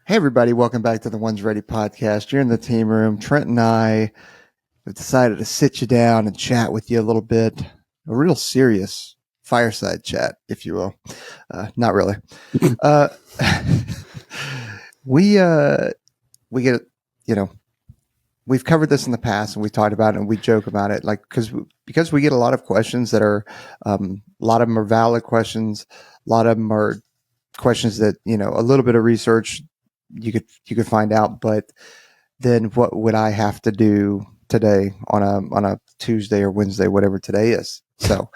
Hey, everybody, welcome back to the One's Ready podcast. You're in the team room. Trent and I have decided to sit you down and chat with you a little bit. A real serious fireside chat, if you will. Not really. uh, we get, we've covered this in the past and we talked about it and we joke about it, like, because we get a lot of questions that are, a lot of them are valid questions. A lot of them are questions that, a little bit of research you could find out, but then what would I have to do today on a Tuesday or Wednesday, whatever today is? So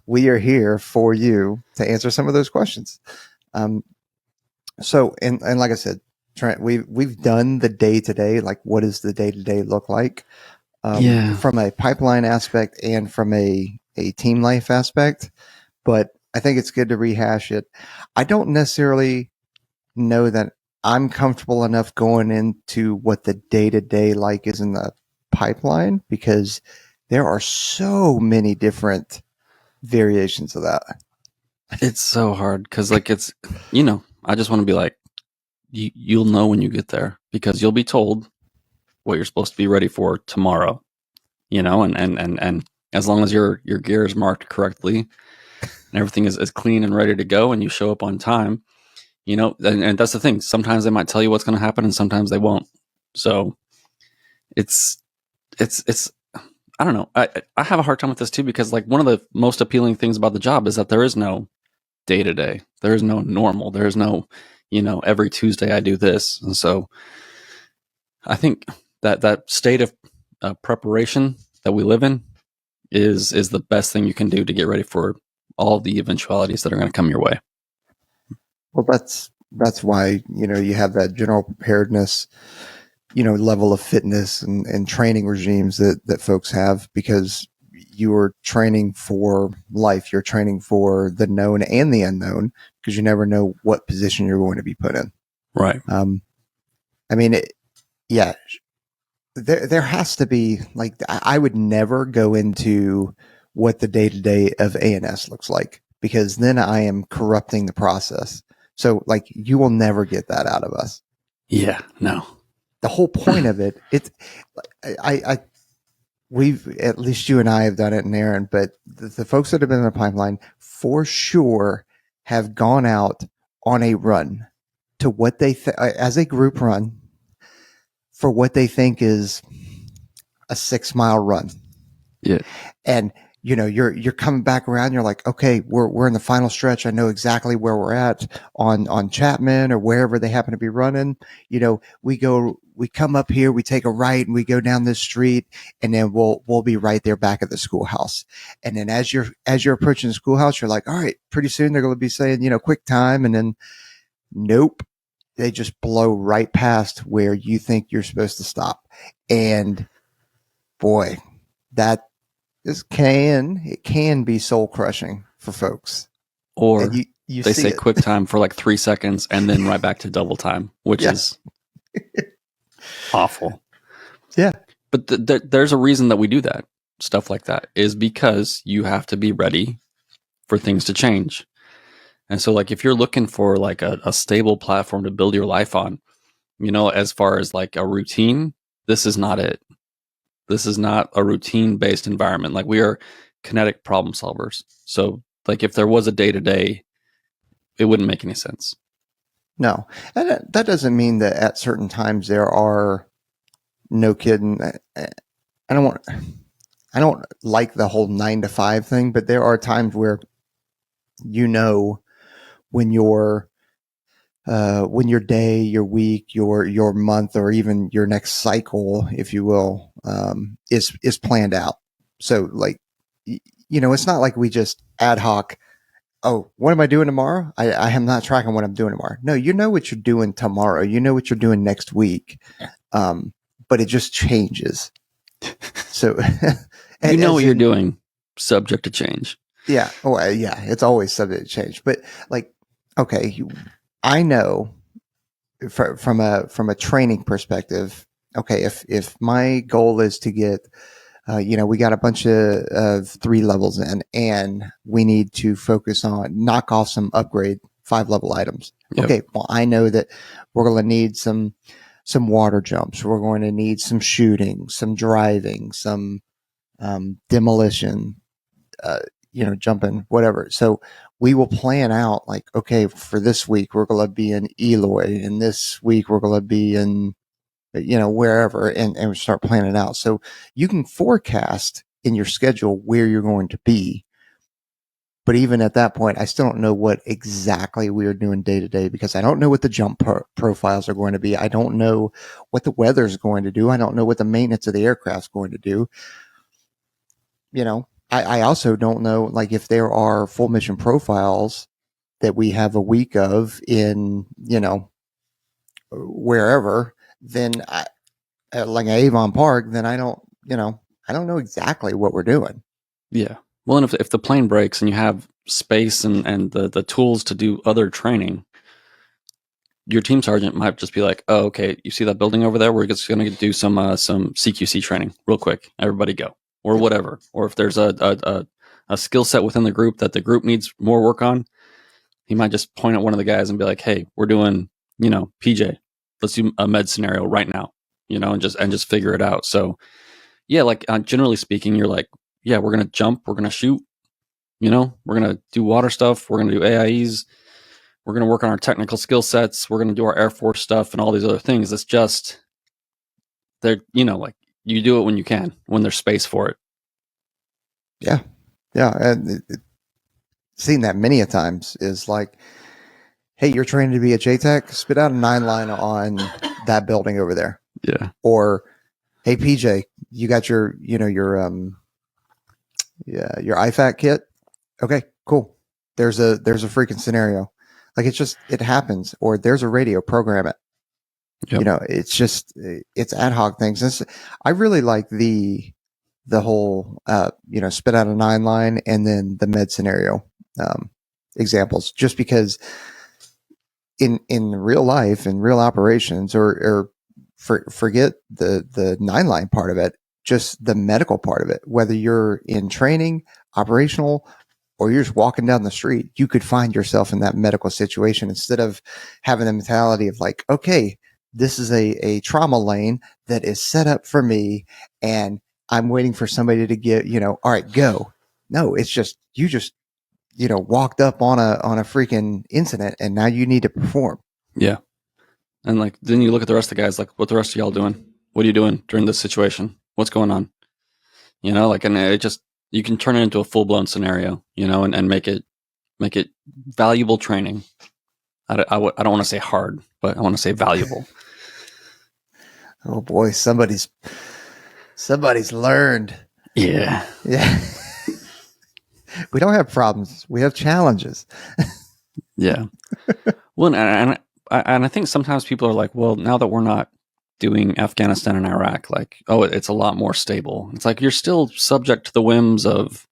we are here for you to answer some of those questions. So like I said, Trent, we've done the day to day, like what does the day to day look like? From a pipeline aspect and from a team life aspect, but I think it's good to rehash it. I don't necessarily know that I'm comfortable enough going into what the day-to-day like is in the pipeline, because there are so many different variations of that. It's so hard because, like, it's, I just want to be like, you'll know when you get there, because you'll be told what you're supposed to be ready for tomorrow, and as long as your gear is marked correctly and everything is clean and ready to go and you show up on time, and that's the thing. Sometimes they might tell you what's going to happen and sometimes they won't. So it's, I don't know. I have a hard time with this too, because like one of the most appealing things about the job is that there is no day to day. There is no normal. There is no, every Tuesday I do this. And so I think that state of preparation that we live in is the best thing you can do to get ready for all the eventualities that are going to come your way. Well, that's why, you have that general preparedness, level of fitness and training regimes that folks have, because you're training for life. You're training for the known and the unknown, because you never know what position you're going to be put in. Right. There has to be, like, I would never go into what the day-to-day of ANS looks like, because then I am corrupting the process. So, like, you will never get that out of us. Yeah, no. The whole point of it, we've, at least you and I have done it, and Aaron, but the folks that have been in the pipeline for sure have gone out on a run to what they as a group run for what they think is a 6-mile run. Yeah. And you're coming back around. You're like, okay, we're in the final stretch. I know exactly where we're at on Chapman or wherever they happen to be running. We come up here, we take a right, and we go down this street, and then we'll be right there back at the schoolhouse. And then as you're approaching the schoolhouse, you're like, all right, pretty soon they're going to be saying, quick time, and then nope, they just blow right past where you think you're supposed to stop. And boy, that can be soul crushing for folks. Or they say quick time for like 3 seconds and then right back to double time, which is awful. Yeah. But there's a reason that we do that. Stuff like that is because you have to be ready for things to change. And so, like, if you're looking for like a stable platform to build your life on, as far as like a routine, this is not it. This is not a routine-based environment. Like, we are kinetic problem solvers. So, like, if there was a day-to-day, it wouldn't make any sense. No. And that doesn't mean that at certain times there are, no kidding. I don't like the whole 9 to 5 thing, but there are times where, when your day, your week, your month, or even your next cycle, if you will, is planned out. So, like, it's not like we just ad hoc. Oh, what am I doing tomorrow? I am not tracking what I'm doing tomorrow. No, you know what you're doing tomorrow. You know what you're doing next week. But it just changes. So, what you're doing, subject to change. Yeah. Oh, yeah. It's always subject to change. But, like, okay, I know from a training perspective. Okay, if my goal is to get, we got a bunch of 3 levels in, and we need to focus on knock off some upgrade 5 level items. Yep. Okay, well, I know that we're going to need some water jumps. We're going to need some shooting, some driving, some demolition, jumping, whatever. So we will plan out like, okay, for this week, we're going to be in Eloy, and this week we're going to be in, wherever, and we start planning out. So you can forecast in your schedule where you're going to be. But even at that point, I still don't know what exactly we are doing day to day, because I don't know what the jump profiles are going to be. I don't know what the weather is going to do. I don't know what the maintenance of the aircraft is going to do. I also don't know, like, if there are full mission profiles that we have a week of in, wherever, then like Avon Park, then I don't know exactly what we're doing. Yeah. Well, and if the plane breaks and you have space and the tools to do other training, your team sergeant might just be like, "Oh, okay, you see that building over there? We're just going to do some CQC training real quick. Everybody go," or whatever. Or if there's a skill set within the group that the group needs more work on, he might just point at one of the guys and be like, "Hey, we're doing, PJ. Let's do a med scenario right now, and just figure it out." So, yeah, like generally speaking, you're like, "Yeah, we're gonna jump, we're gonna shoot, we're gonna do water stuff, we're gonna do AIEs, we're gonna work on our technical skill sets, we're gonna do our Air Force stuff and all these other things." It's just they're, like you do it when you can, when there's space for it. Yeah, and seen that many a times is like, hey, you're training to be a JTAC, spit out a 9-line on that building over there. Yeah. Or, hey, PJ, you got your IFAC kit. Okay, cool. There's a freaking scenario. Like, it happens. Or there's a radio, program it. Yep. It's ad hoc things. I really like the whole, spit out a 9-line and then the med scenario examples, just because in real life, in real operations, or forget the 9-line part of it, just the medical part of it, whether you're in training, operational, or you're just walking down the street, you could find yourself in that medical situation, instead of having the mentality of like, okay, this is a trauma lane that is set up for me, and I'm waiting for somebody to get, all right, go. No, it's just, you just, walked up on a freaking incident, and now you need to perform. Yeah. And like, then you look at the rest of the guys, like, what the rest of y'all doing? What are you doing during this situation? What's going on? And it just, you can turn it into a full blown scenario, and make it valuable training. I don't want to say hard, but I want to say valuable. Oh boy, somebody's learned. Yeah. Yeah. We don't have problems. We have challenges. Yeah. Well, and I think sometimes people are like, well, now that we're not doing Afghanistan and Iraq, like, oh, it's a lot more stable. It's like, you're still subject to the whims of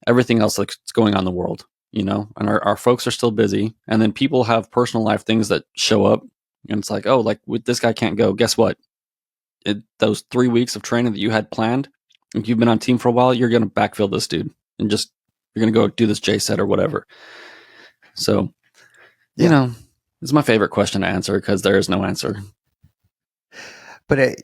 everything else that's going on in the world, and our folks are still busy. And then people have personal life things that show up. And it's like, oh, like, this guy can't go. Guess what? Those 3 weeks of training that you had planned, if you've been on team for a while, you're going to backfill this dude and just, you're going to go do this J set or whatever. So, it's my favorite question to answer, because there is no answer. But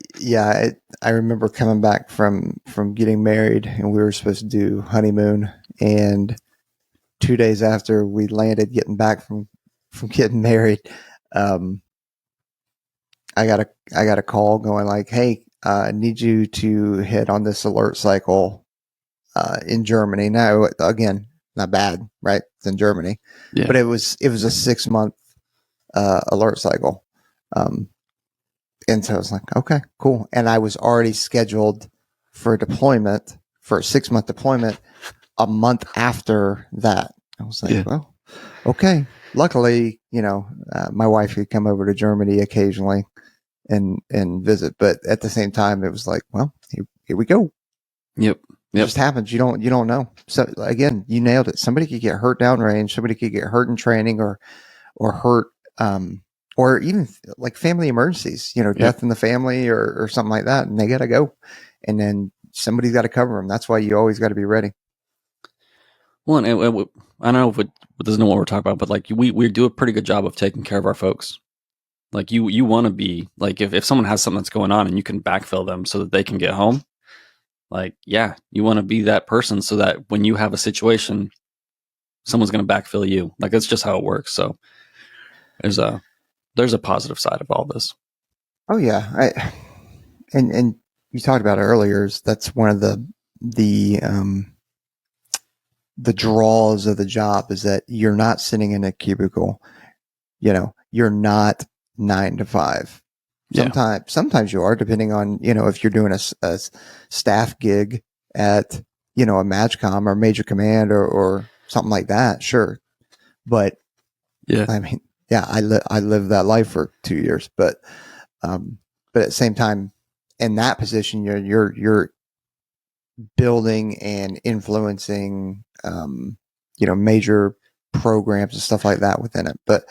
I remember coming back from getting married, and we were supposed to do honeymoon, and 2 days after we landed, getting back from getting married, I got a call going like, hey, I need you to hit on this alert cycle in Germany. Now, again, not bad, right? It's in Germany, Yeah. but it was a 6-month alert cycle. And so I was like, okay, cool. And I was already scheduled for a 6-month deployment a month after that. I was like, well, okay. Luckily, my wife could come over to Germany occasionally and visit. But at the same time, it was like, well, here we go. Yep. It just happens. You don't know. So again, you nailed it. Somebody could get hurt downrange. Somebody could get hurt in training, or hurt, or even like family emergencies, death in the family, or something like that. And they got to go, and then somebody's got to cover them. That's why you always got to be ready. Well, I don't know if it doesn't know what we're talking about, but like we do a pretty good job of taking care of our folks. Like you want to be like if someone has something that's going on and you can backfill them so that they can get home. Like yeah, you want to be that person so that when you have a situation, someone's going to backfill you. Like that's just how it works. So there's a there's a positive side of all this. Oh yeah, and you talked about it earlier. That's one of the the draws of the job is that you're not sitting in a cubicle. You're not 9 to 5. Yeah, Sometimes you are, depending on if you're doing a staff gig at a MAGCOM or Major Command or something like that. Sure, but yeah, I mean, yeah, I lived that life for 2 years, um, but at the same time, in that position, you're building and influencing, major programs and stuff like that within it. But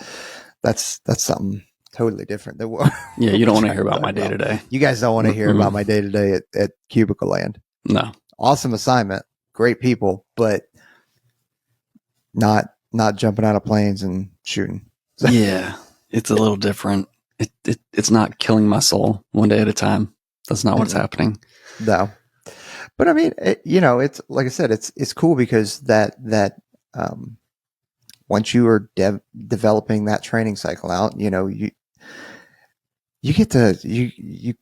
that's something totally different than what yeah. You we're don't want to trying hear to about talk my day to about. day. You guys don't want to hear about my day to day at Cubicle Land. No. Awesome assignment, great people, but not jumping out of planes and shooting. Yeah, it's a little different. It's not killing my soul one day at a time. That's not what's happening. No, but I mean, it's like I said, it's cool because that um, once you are developing that training cycle out, you get to you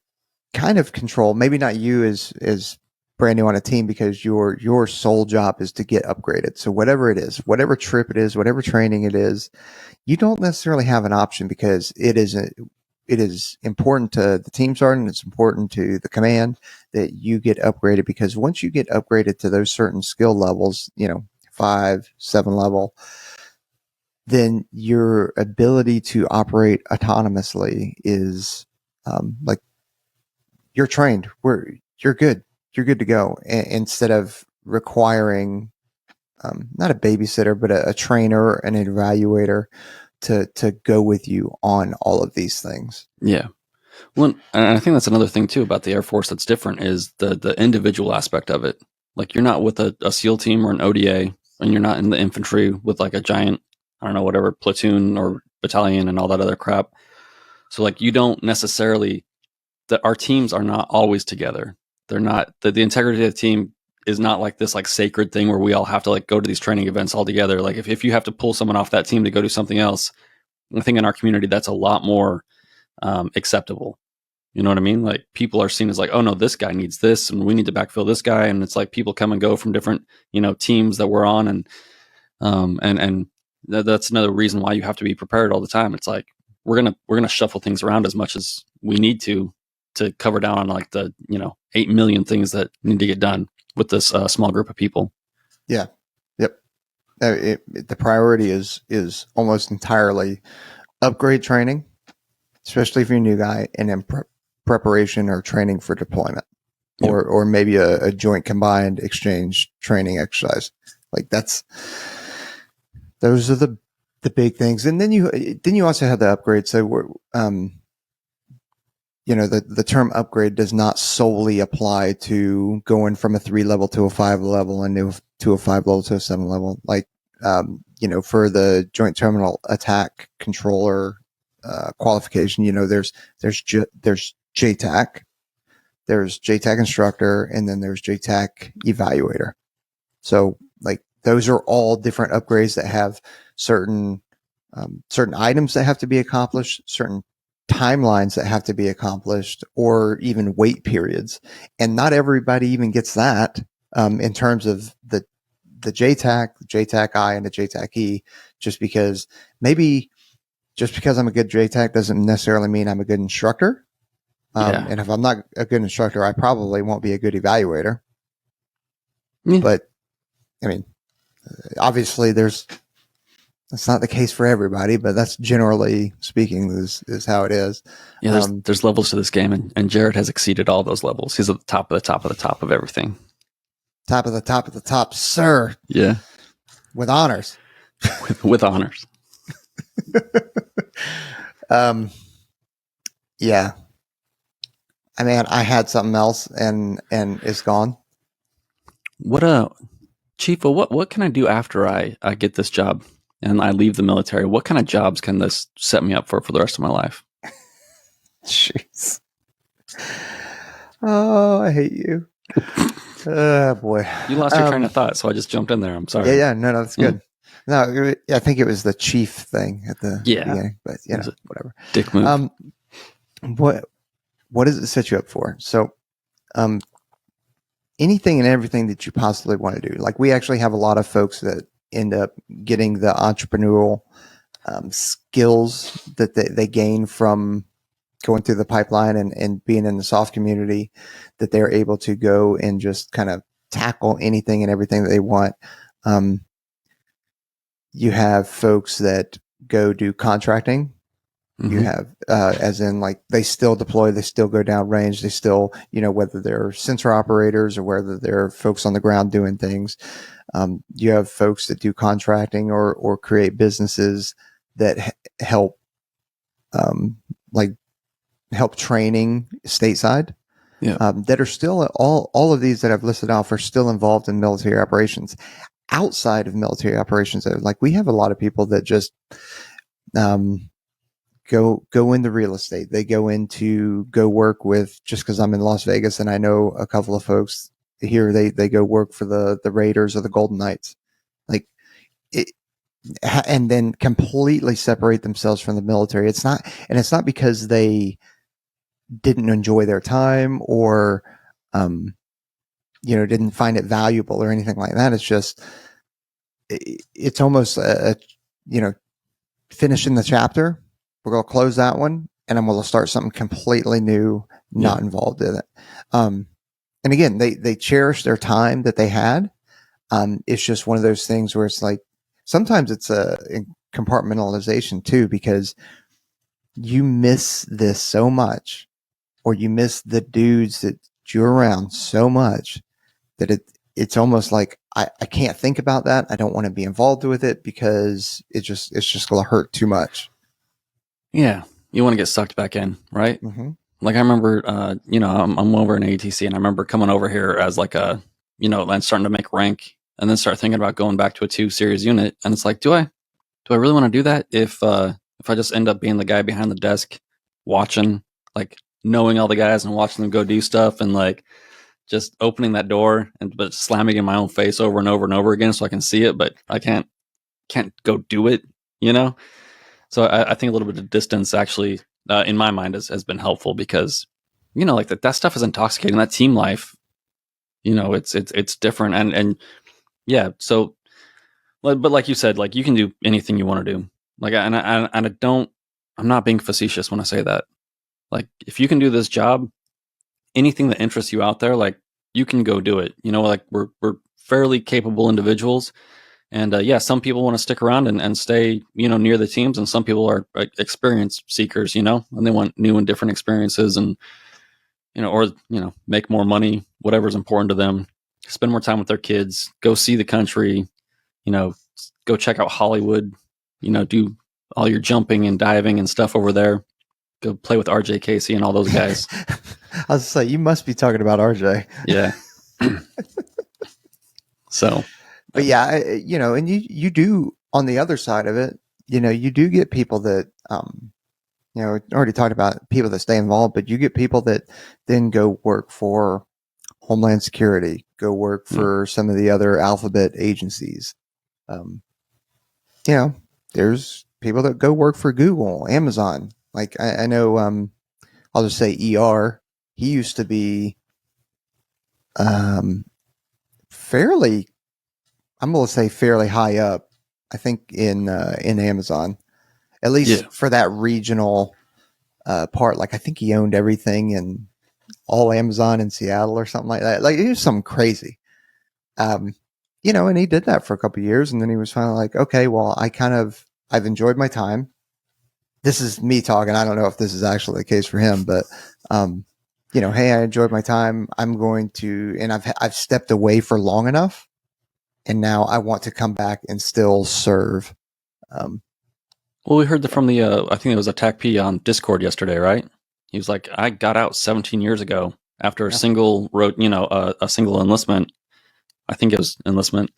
kind of control. Maybe not you as brand new on a team because your sole job is to get upgraded. So whatever it is, whatever trip it is, whatever training it is, you don't necessarily have an option because it is important to the team sergeant. It's important to the command that you get upgraded because once you get upgraded to those certain skill levels, 5, 7 level, then your ability to operate autonomously is like you're trained. You're good. You're good to go. Instead of requiring not a babysitter, but a trainer, an evaluator to go with you on all of these things. Yeah. Well, and I think that's another thing too about the Air Force that's different is the individual aspect of it. Like you're not with a SEAL team or an ODA, and you're not in the infantry with like a giant, I don't know, whatever platoon or battalion and all that other crap. So like you don't necessarily that our teams are not always together. They're not the integrity of the team is not like this like sacred thing where we all have to like go to these training events all together. Like if you have to pull someone off that team to go do something else, I think in our community that's a lot more acceptable. You know what I mean? Like people are seen as like, oh no, this guy needs this, and we need to backfill this guy, and it's like people come and go from different teams that we're on, and that's another reason why you have to be prepared all the time. It's like we're gonna shuffle things around as much as we need to cover down on like the 8 million things that need to get done with this small group of people. Yeah. Yep. The priority is almost entirely upgrade training, especially if you're a new guy, and then preparation or training for deployment, Yep. or maybe a joint combined exchange training exercise. Like those are the big things, and then you also have the upgrade. So the term upgrade does not solely apply to going from a 3 level to a 5 level and to a 5 level to a 7 level. Like, for the joint terminal attack controller qualification, there's JTAC, there's JTAC instructor, and then there's JTAC evaluator. So like those are all different upgrades that have certain items that have to be accomplished, certain timelines that have to be accomplished, or even wait periods. And not everybody even gets that in terms of the JTAC, the JTAC I, and the JTAC E. Just because I'm a good JTAC doesn't necessarily mean I'm a good instructor. Yeah. And if I'm not a good instructor, I probably won't be a good evaluator. Yeah. But I mean, obviously, that's not the case for everybody, but that's generally speaking is how it is. Yeah, there's levels to this game, and Jared has exceeded all those levels. He's at the top of the top of the top of everything. Top of the top of the top, sir. Yeah, With honors. with honors. Yeah. I mean, I had something else, and it's gone. What Chief, well, what can I do after I get this job and I leave the military? What kind of jobs can this set me up for the rest of my life? Jeez. Oh, I hate you. Oh boy. You lost your train of thought, so I just jumped in there. I'm sorry. Yeah. No, that's good. No, I think it was the chief thing at the beginning, but whatever. Dick move. What does it set you up for? So, anything and everything that you possibly want to do. Like, we actually have a lot of folks that end up getting the entrepreneurial skills that they gain from going through the pipeline and being in the soft community, that they're able to go and just kind of tackle anything and everything that they want. You have folks that go do contracting. Mm-hmm. You have, as in, like, they still deploy, they still go down range, they still, whether they're sensor operators or whether they're folks on the ground doing things. You have folks that do contracting or create businesses that help, help training stateside. Yeah. That are still all of these that I've listed off are still involved in military operations. Outside of military operations, like, we have a lot of people that just go into real estate. They go work with, just because I'm in Las Vegas and I know a couple of folks here, they go work for the Raiders or the Golden Knights, like it, and then completely separate themselves from the military. It's not because they didn't enjoy their time or didn't find it valuable or anything like that. It's just, it's almost finishing the chapter. We're going to close that one and I'm going to start something completely new, not involved in it. And again, they cherish their time that they had. It's just one of those things where it's like, sometimes it's a compartmentalization too, because you miss this so much, or you miss the dudes that you're around so much that it's almost like I can't think about that. I don't want to be involved with it because it's just going to hurt too much. Yeah, you want to get sucked back in, right? Mm-hmm. Like, I remember, I'm over in ATC, and I remember coming over here as like a, and starting to make rank, and then start thinking about going back to a 2 series unit, and it's like, do I really want to do that if I just end up being the guy behind the desk, watching, like, knowing all the guys and watching them go do stuff, and like just opening that door but slamming it in my own face over and over and over again so I can see it, but I can't go do it, So I think a little bit of distance actually, in my mind, has been helpful, because, like that stuff is intoxicating. That team life, it's different. And yeah. So, but like you said, like, you can do anything you want to do. Like, I'm not being facetious when I say that. Like, if you can do this job, anything that interests you out there, like, you can go do it. Like, we're fairly capable individuals. And some people want to stick around and stay, near the teams, and some people are experience seekers, and they want new and different experiences, and or make more money, whatever's important to them, spend more time with their kids, go see the country, go check out Hollywood, do all your jumping and diving and stuff over there, go play with RJ Casey and all those guys. I was like, you must be talking about RJ. Yeah. So. But yeah, and you do, on the other side of it, you do get people that, already talked about people that stay involved, but you get people that then go work for Homeland Security, go work for some of the other alphabet agencies. There's people that go work for Google, Amazon. Like, I know, I'll just say ER. He used to be, fairly high up, I think, in Amazon, at least for that regional part. Like, I think he owned everything in all Amazon in Seattle or something like that. Like, it was something crazy. And he did that for a couple of years, and then he was finally like, okay, well, I've enjoyed my time. This is me talking. I don't know if this is actually the case for him, but hey, I enjoyed my time. I'm going to, and I've stepped away for long enough. And now I want to come back and still serve. Well, we heard from the, I think it was Attack P on Discord yesterday, right? He was like, I got out 17 years ago after a single a single enlistment. I think it was enlistment.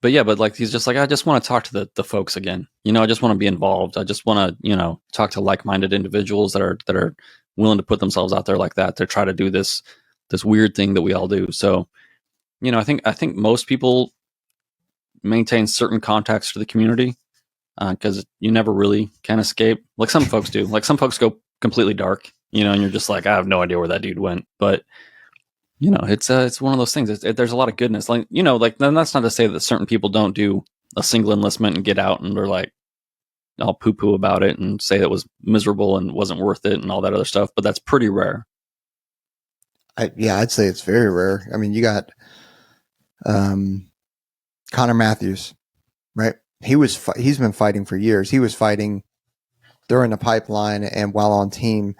But yeah, but like he's just like, I just want to talk to the folks again. I just want to be involved. I just want to, talk to like-minded individuals that are willing to put themselves out there like that to try to do this weird thing that we all do. So, I think most people maintain certain contacts to the community because you never really can escape. Like some folks do. Like some folks go completely dark, and you're just like, I have no idea where that dude went. But it's one of those things. There's a lot of goodness. Like like then that's not to say that certain people don't do a single enlistment and get out and they're like all poo poo about it and say it was miserable and wasn't worth it and all that other stuff. But that's pretty rare. I'd say it's very rare. I mean, you got Connor Matthews, right? He's been fighting for years. He was fighting during the pipeline and while on team,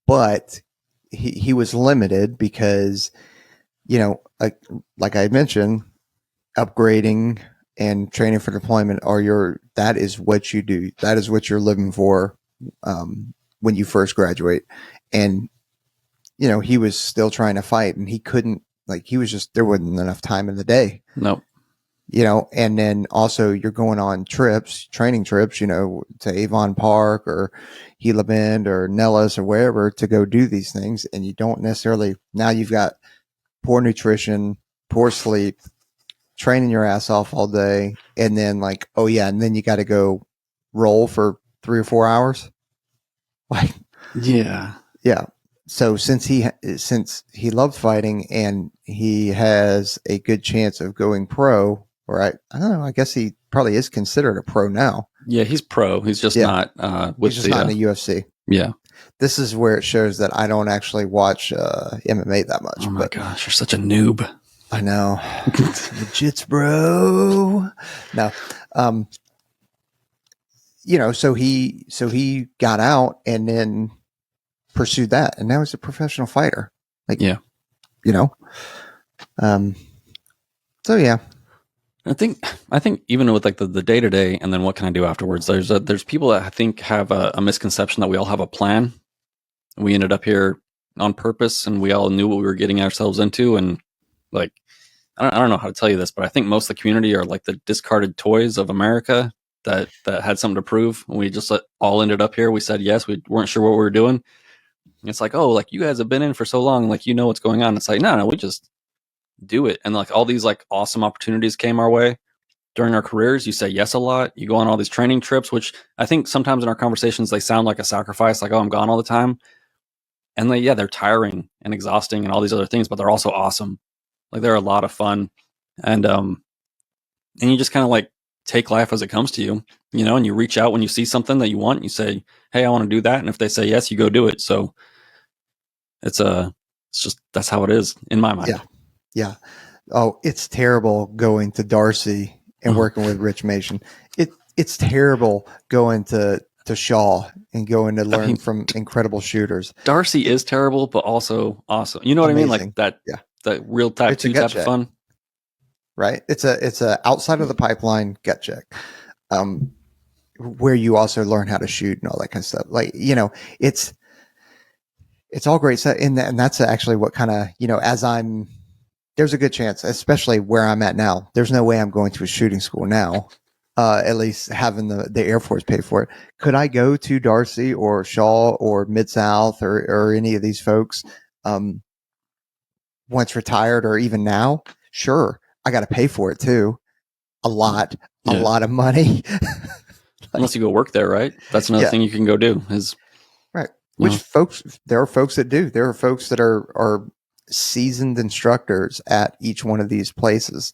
but he was limited because, like I mentioned, upgrading and training for deployment that is what you do. That is what you're living for when you first graduate. And, he was still trying to fight and he couldn't, there wasn't enough time in the day. Nope. And then also you're going on training trips, to Avon Park or Gila Bend or Nellis or wherever to go do these things. And you don't necessarily, now you've got poor nutrition, poor sleep, training your ass off all day. And then and then you got to go roll for 3 or 4 hours. Yeah. Yeah. So since he loved fighting and he has a good chance of going pro, or I don't know, I guess he probably is considered a pro now. Yeah, he's pro. He's just not he's just not in the UFC. Yeah. This is where it shows that I don't actually watch MMA that much. Oh my gosh, you're such a noob. I know. Jits, bro. No. So he got out and then pursued that, and now he's a professional fighter. Yeah. So yeah. I think even with like the day to day and then what can I do afterwards, there's people that I think have a misconception that we all have a plan. We ended up here on purpose and we all knew what we were getting ourselves into. And like, I don't know how to tell you this, but I think most of the community are like the discarded toys of America that had something to prove. And we just all ended up here. We said yes. We weren't sure what we were doing. It's like, oh, like you guys have been in for so long, like what's going on. It's like, no, we just do it. And like all these like awesome opportunities came our way during our careers. You say yes a lot. You go on all these training trips, which I think sometimes in our conversations they sound like a sacrifice, like, oh, I'm gone all the time. And they're tiring and exhausting and all these other things, but they're also awesome. Like they're a lot of fun. And you just kind of like take life as it comes to you, and you reach out when you see something that you want, and you say, hey, I want to do that. And if they say yes, you go do it. So it's just, that's how it is in my mind. Yeah. Yeah. Oh, it's terrible going to Darcy and working with Rich Mason. It's terrible going to Shaw and going to learn from incredible shooters. Darcy is terrible, but also awesome. You know what Amazing. I mean? Like that, that real type of fun. Right. It's a outside of the pipeline gut check. Where you also learn how to shoot and all that kind of stuff. Like, it's all great stuff. And that's actually what kind of, there's a good chance, especially where I'm at now. There's no way I'm going to a shooting school now, at least having the Air Force pay for it. Could I go to Darcy or Shaw or Mid-South or any of these folks once retired or even now? Sure. I got to pay for it too. A lot of money. Unless you go work there, right? That's another thing you can go do is. Right. Which folks, there are folks that do. There are folks that are seasoned instructors at each one of these places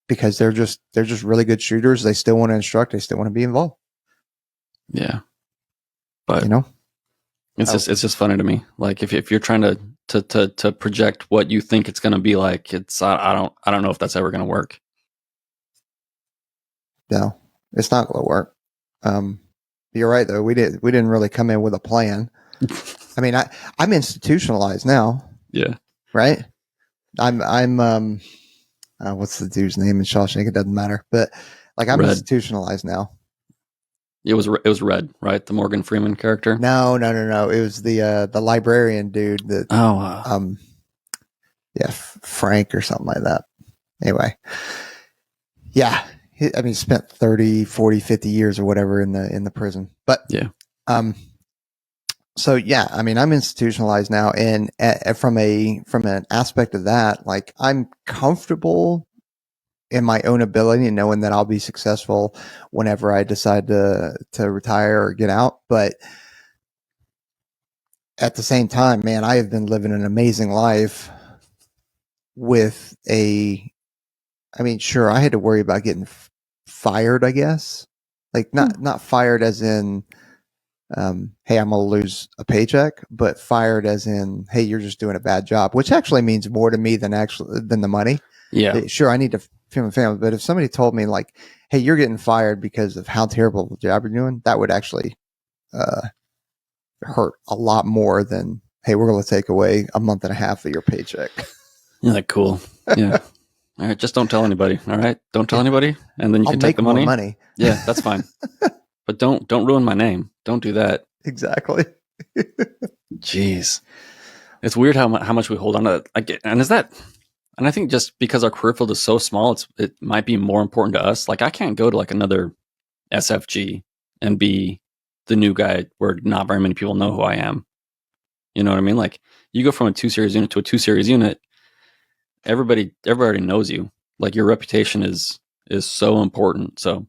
because they're just really good shooters. They still want to instruct. They still want to be involved. Yeah. But it's just funny to me. Like if you're trying to project what you think it's going to be like, I don't know if that's ever going to work. No, it's not going to work. You're right though. We didn't really come in with a plan. I mean, I'm institutionalized now. Yeah. Right. I'm what's the dude's name in Shawshank? It doesn't matter, but like I'm institutionalized now. It was Red, right? The Morgan Freeman character. No. It was the librarian dude that. Yeah, Frank or something like that. Anyway, yeah, I mean, spent 30, 40, 50 years or whatever in the prison. But Yeah. So yeah, I mean, I'm institutionalized now, and from an aspect of that, like I'm comfortable in my own ability and knowing that I'll be successful whenever I decide to retire or get out. But at the same time, man, I have been living an amazing life with I mean, sure, I had to worry about getting fired, I guess. Like not fired as in hey, I'm gonna lose a paycheck, but fired as in, hey, you're just doing a bad job, which actually means more to me than the money. Yeah. Sure, I need to feed my family, but if somebody told me like, hey, you're getting fired because of how terrible the job you're doing, that would actually uh, hurt a lot more than, hey, we're going to take away a month and a half of your paycheck. You're like, cool. Yeah. All right. Just don't tell anybody. All right. Don't tell anybody. And then you I'll can take make the more money. money. Yeah, that's fine. But don't ruin my name. Don't do that. Exactly. Jeez. It's weird how much we hold on to that. And I think just because our career field is so small, it might be more important to us. Like I can't go to like another SFG and be the new guy where not very many people know who I am. You know what I mean? Like you go from a 2-series unit to a 2-series unit, everybody knows you. Like your reputation is so important. So,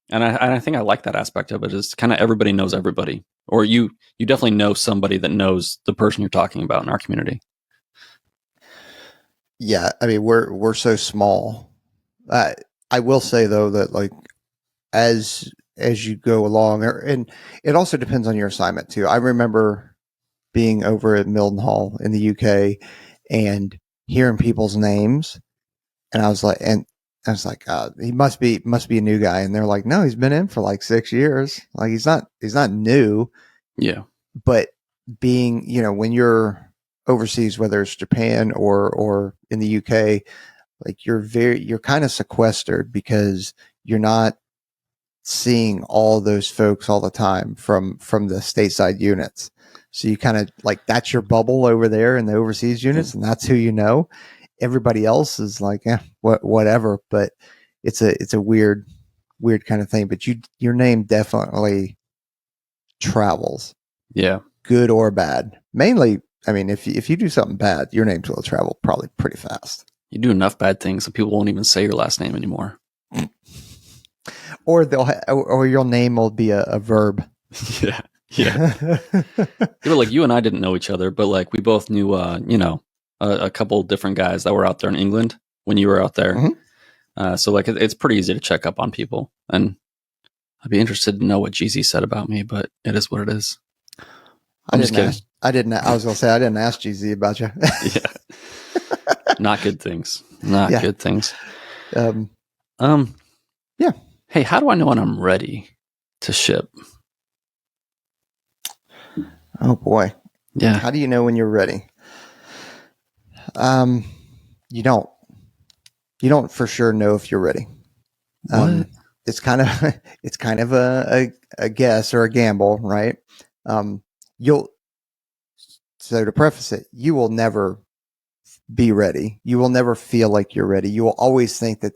and I think I like that aspect of it. Is kind of everybody knows everybody, or you definitely know somebody that knows the person you're talking about in our community. Yeah, I mean we're so small. I will say though that like as you go along, and it also depends on your assignment too. I remember being over at Mildenhall in the UK and hearing people's names, and I was like, he must be a new guy, and they're like, no, he's been in for like 6 years. Like he's not new, Yeah, but being when you're overseas, whether it's Japan or in the UK, like you're kind of sequestered because you're not seeing all those folks all the time from the stateside units. So you kind of like that's your bubble over there in the overseas units, and that's who you know. Everybody else is like, whatever. But it's a weird kind of thing. But your name definitely travels, yeah. good or bad. Mainly, I mean, if you do something bad, your name's will travel probably pretty fast. You do enough bad things, so people won't even say your last name anymore. Or or your name will be a verb. Yeah, yeah. Like you and I didn't know each other, but like we both knew, a couple different guys that were out there in England when you were out there. Mm-hmm. So like it's pretty easy to check up on people, and I'd be interested to know what GZ said about me, but it is what it is. I'm just kidding. I was gonna say I didn't ask GZ about you. Yeah, not good things. Not good things. Yeah. Hey, how do I know when I'm ready to ship? Oh boy. Yeah. How do you know when you're ready? You don't. You don't for sure know if you're ready. It's kind of a guess or a gamble, right? So to preface it, you will never be ready. You will never feel like you're ready. You will always think that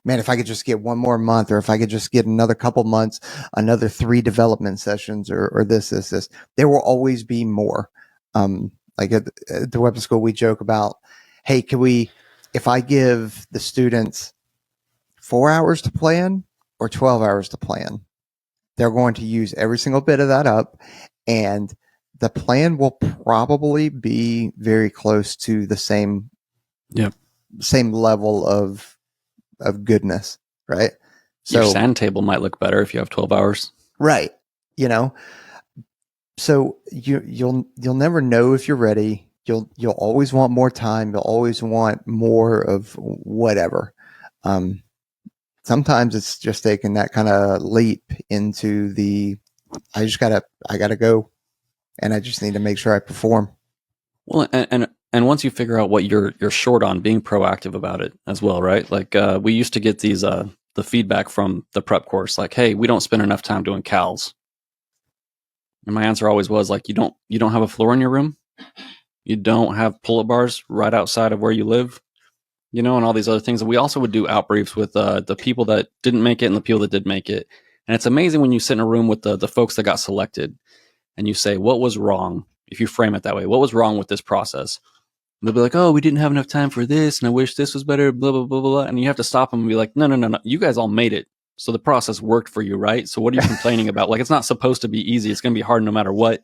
man, if I could just get one more month, or if I could just get another couple months, another 3 development sessions, or this. There will always be more. Like at the weapon school, we joke about, hey, if I give the students 4 hours to plan or 12 hours to plan, they're going to use every single bit of that up, and the plan will probably be very close to the same level of goodness, right? So your sand table might look better if you have 12 hours. Right. So you'll never know if you're ready. You'll always want more time. You'll always want more of whatever. Sometimes it's just taking that kind of leap into I gotta go, and I just need to make sure I perform. Well, and once you figure out what you're short on, being proactive about it as well, right? Like we used to get these the feedback from the prep course, like, hey, we don't spend enough time doing cals. And my answer always was like, you don't have a floor in your room? You don't have pull-up bars right outside of where you live, and all these other things. And we also would do outbriefs with the people that didn't make it and the people that did make it. And it's amazing when you sit in a room with the folks that got selected and you say, what was wrong? If you frame it that way, what was wrong with this process? And they'll be like, oh, we didn't have enough time for this, and I wish this was better, blah, blah, blah, blah, blah. And you have to stop them and be like, no, no, no, no. You guys all made it. So the process worked for you, right? So what are you complaining about? Like, it's not supposed to be easy. It's going to be hard no matter what.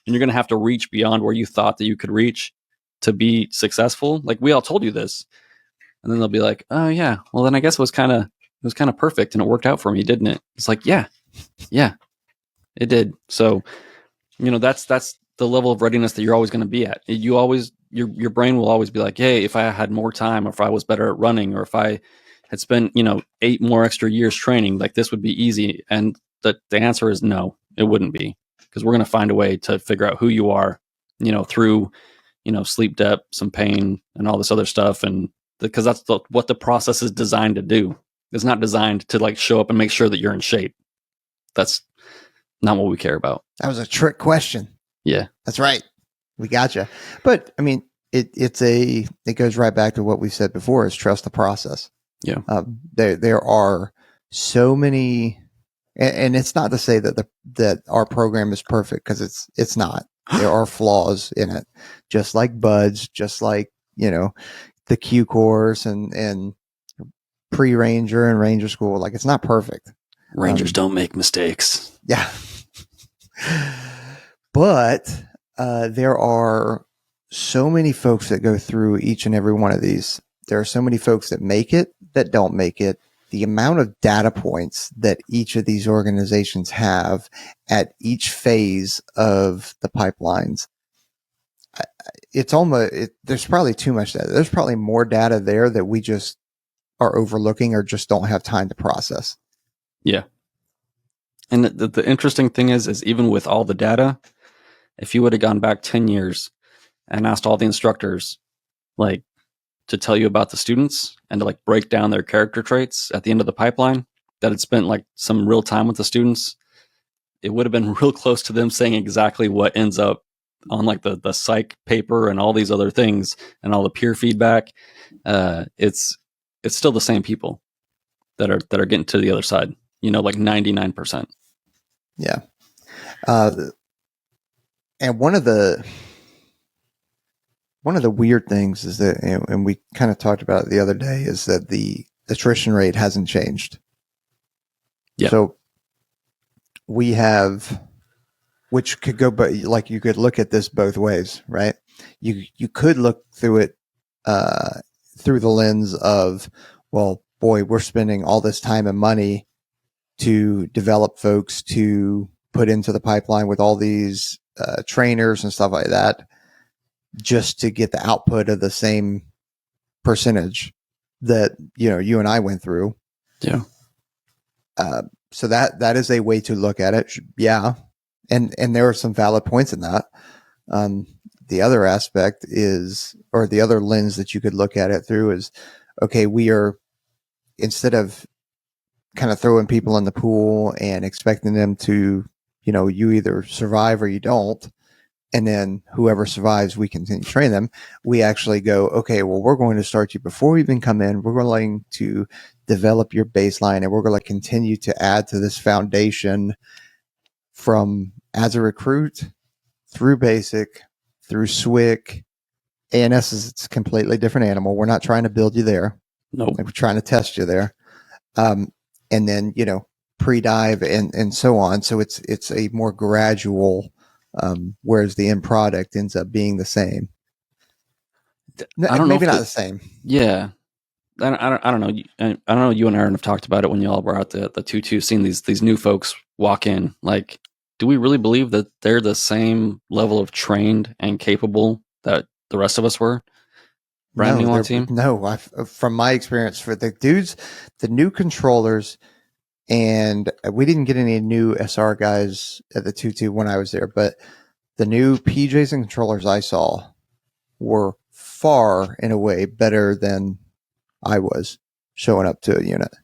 And you're going to have to reach beyond where you thought that you could reach to be successful. Like, we all told you this. And then they'll be like, oh, yeah, well, then I guess it was kind of perfect and it worked out for me, didn't it? It's like, yeah, it did. So, that's the level of readiness that you're always going to be at. You always, your brain will always be like, hey, if I had more time, or if I was better at running, or if I had spent, 8 more extra years training, like this would be easy. And the answer is no, it wouldn't be, because we're going to find a way to figure out who you are, through, sleep depth, some pain, and all this other stuff. And because that's what the process is designed to do. It's not designed to like show up and make sure that you're in shape. That's not what we care about. That was a trick question. Yeah, that's right. We gotcha. But I mean, it goes right back to what we said before: is trust the process. Yeah. There are so many, and it's not to say that that our program is perfect, because it's not. There are flaws in it, just like buds, just like the Q course and pre-ranger and ranger school. Like, it's not perfect. Rangers don't make mistakes. Yeah. But there are so many folks that go through each and every one of these. There are so many folks that make it, that don't make it. The amount of data points that each of these organizations have at each phase of the pipelines, it's almost, there's probably too much data. There's probably more data there that we just are overlooking or just don't have time to process. Yeah. And the interesting thing is even with all the data, if you would have gone back 10 years and asked all the instructors, like, to tell you about the students and to like break down their character traits at the end of the pipeline, that had spent like some real time with the students, it would have been real close to them saying exactly what ends up on like the psych paper and all these other things and all the peer feedback. It's still the same people that are getting to the other side, like 99%. Yeah. And one of the weird things is that, and we kind of talked about it the other day, is that the attrition rate hasn't changed. Yeah. So we have, which could go, but like, you could look at this both ways, right? You could look through it, through the lens of, well, boy, we're spending all this time and money to develop folks to put into the pipeline with all these trainers and stuff like that, just to get the output of the same percentage that you and I went through. Yeah. So that is a way to look at it. Yeah. And there are some valid points in that. The other aspect is, or the other lens that you could look at it through is, okay, we are, instead of kind of throwing people in the pool and expecting them to, you either survive or you don't, and then whoever survives, we continue to train them. We actually go, okay, well, we're going to start you before you even come in. We're going to develop your baseline, and we're going to continue to add to this foundation from as a recruit through basic, through SWIC. ANS is it's a completely different animal. We're not trying to build you there. Nope. Like, we're trying to test you there. And then, pre-dive and so on. So it's a more gradual, whereas the end product ends up being the same. I don't know, maybe not the same. Yeah. I don't know. I don't know. You and Aaron have talked about it when y'all were out the 2-2, seeing these new folks walk in. Like, do we really believe that they're the same level of trained and capable that the rest of us were? Brand new on team? No, from my experience, for the dudes, the new controllers, and we didn't get any new SR guys at the 2-2 when I was there, but the new PJs and controllers I saw were far and away better than I was showing up to a unit.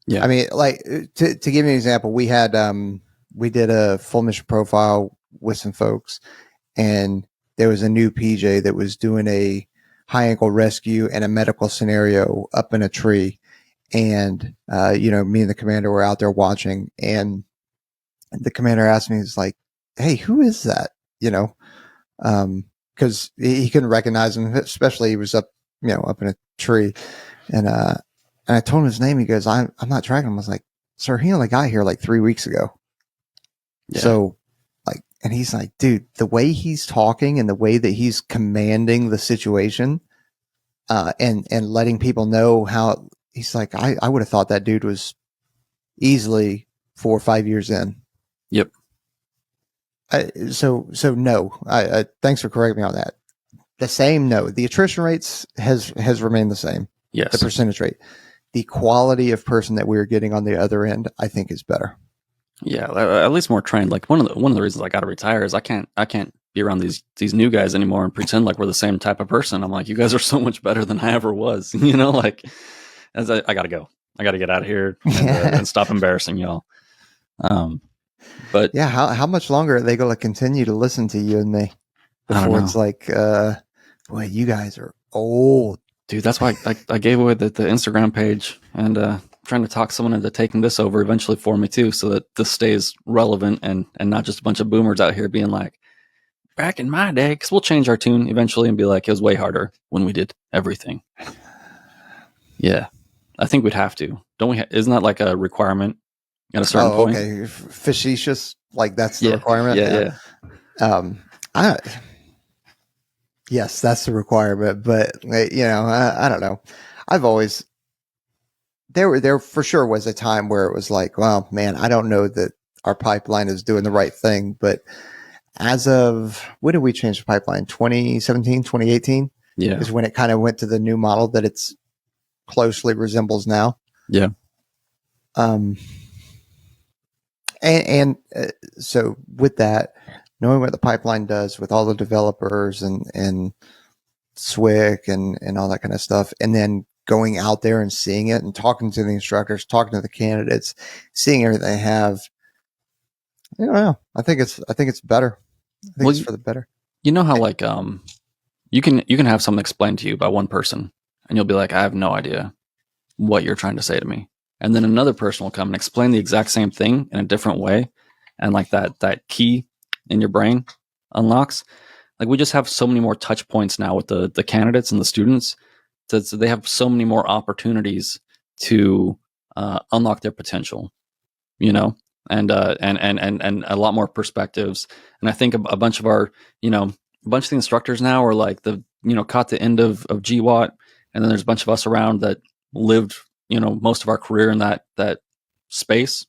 Yeah. I mean, like, to give you an example, we had, we did a full mission profile with some folks, and there was a new PJ that was doing a high ankle rescue and a medical scenario up in a tree. And, me and the commander were out there watching, and the commander asked me, he's like, "Hey, who is that?" Cause he couldn't recognize him, especially he was up in a tree. And I told him his name. He goes, I'm not tracking him. I was like, "Sir, he only got here like 3 weeks ago." Yeah. So and he's like, "Dude, the way he's talking and the way that he's commanding the situation, and letting people know how," he's like, I would have thought that dude was easily 4 or 5 years in. Yep. So no, thanks for correcting me on that. The same, no, the attrition rates has remained the same. Yes. The percentage rate, the quality of person that we're getting on the other end, I think is better. Yeah, at least more trained. Like one of the reasons I got to retire is I can't be around these new guys anymore and pretend like we're the same type of person. I'm like, you guys are so much better than I ever was. Like as I got to go. I got to get out of here and stop embarrassing y'all. But yeah, how much longer are they going to continue to listen to you and me before it's like, boy, you guys are old, dude? That's why I gave away the Instagram page and trying to talk someone into taking this over eventually for me too, so that this stays relevant and not just a bunch of boomers out here being like, back in my day, because we'll change our tune eventually and be like, it was way harder when we did everything. Yeah, I think we'd have to, don't we? Isn't that like a requirement at a certain point? Okay, facetious, like that's the requirement. Yeah. Yes, that's the requirement, but I don't know. I've always there for sure was a time where it was like, well, man, I don't know that our pipeline is doing the right thing, but as of when did we change the pipeline? 2017, 2018 is when it kind of went to the new model that it's closely resembles now. Yeah. So with that, knowing what the pipeline does with all the developers and SWIC and all that kind of stuff, and then going out there and seeing it and talking to the instructors, talking to the candidates, seeing everything they have, I don't know. I think it's better. I think it's for the better. You know how like you can have something explained to you by one person and you'll be like, I have no idea what you're trying to say to me. And then another person will come and explain the exact same thing in a different way. And like that key in your brain unlocks. Like we just have so many more touch points now with the candidates and the students. So they have so many more opportunities to unlock their potential, and a lot more perspectives. And I think a bunch of our, a bunch of the instructors now are like caught the end of GWOT. And then there's a bunch of us around that lived, most of our career in that space.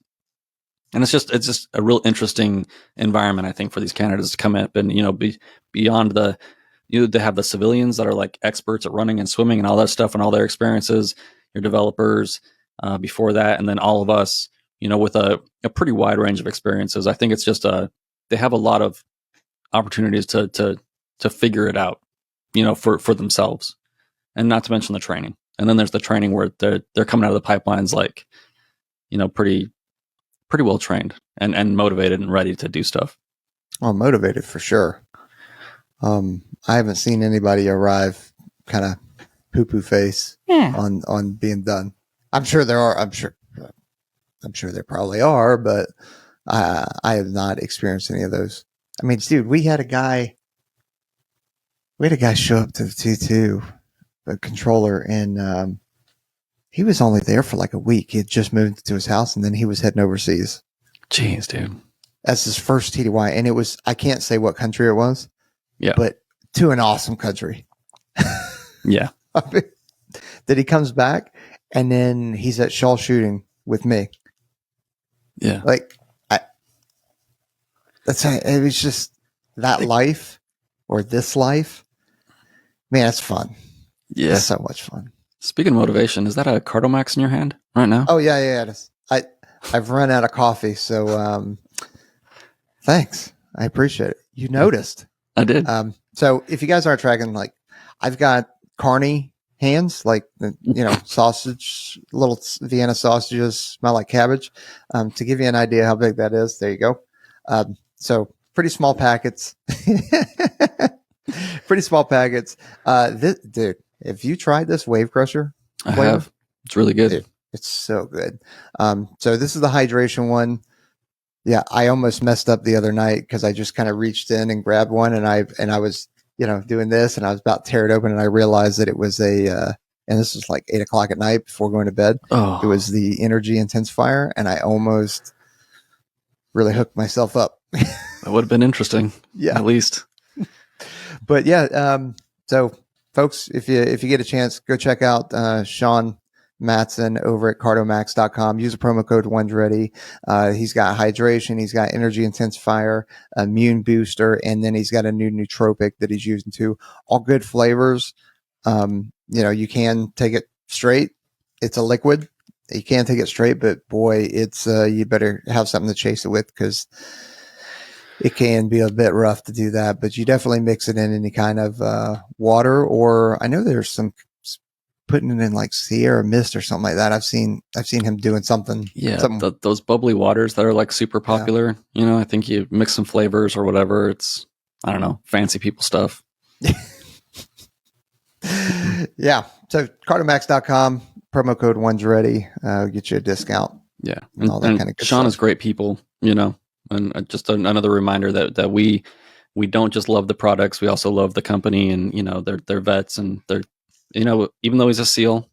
And it's just a real interesting environment, I think, for these candidates to come up and, be beyond they have the civilians that are like experts at running and swimming and all that stuff and all their experiences, your developers before that. And then all of us, with a pretty wide range of experiences. I think it's just they have a lot of opportunities to figure it out, for themselves, and not to mention the training. And then there's the training where they're coming out of the pipelines like, pretty well trained and motivated and ready to do stuff. Well, motivated for sure. I haven't seen anybody arrive kind of poo-poo face on being done. I'm sure there are. I'm sure there probably are, but I have not experienced any of those. I mean, dude, we had a guy show up to the T2, a controller, and he was only there for like a week. He had just moved to his house, and then he was heading overseas. Jeez, dude. That's his first TDY, and it was, I can't say what country it was. Yeah. But to an awesome country. Yeah. I mean, that he comes back, and then he's at Shaw shooting with me. Yeah. Like, it was just that life or this life. Man, it's fun. Yeah. It's so much fun. Speaking of motivation, is that a Cardomax in your hand right now? Oh, yeah. It is. I've run out of coffee, so thanks. I appreciate it. You noticed. I did. So if you guys aren't tracking, like, I've got carny hands, like, sausage, little Vienna sausages, smell like cabbage. To give you an idea how big that is, there you go. So pretty small packets. Pretty small packets. This, dude, if you tried this Wave Crusher I flavor, have. It's really good. it's so good. So this is the hydration one. Yeah, I almost messed up the other night because I just kind of reached in and grabbed one, and I was doing this, and I was about to tear it open, and I realized that it was and this was like 8 o'clock at night before going to bed. Oh, It was the energy intensifier, and I almost really hooked myself up. that would have been interesting. Yeah, At least. but yeah. So folks, if you get a chance, go check out Sean Matson over at cardomax.com. Use the promo code ONESREADY. He's got hydration, he's got energy intensifier, immune booster, and then he's got a new nootropic that he's using too. All good flavors. You can take it straight. It's a liquid. You can take it straight, but boy, it's you better have something to chase it with because it can be a bit rough to do that. But you definitely mix it in any kind of water, or I know there's some putting it in like Sierra Mist or something like that. I've seen him doing something. Yeah, something. Those bubbly waters that are like super popular. I think you mix some flavors or whatever. It's, I don't know, fancy people stuff. Yeah. So cardomax.com, promo code ONESREADY, get you a discount. Yeah. And all that kind of good Sean stuff. is great people, and just another reminder that we don't just love the products. We also love the company, and, they're vets, and they're, even though he's a SEAL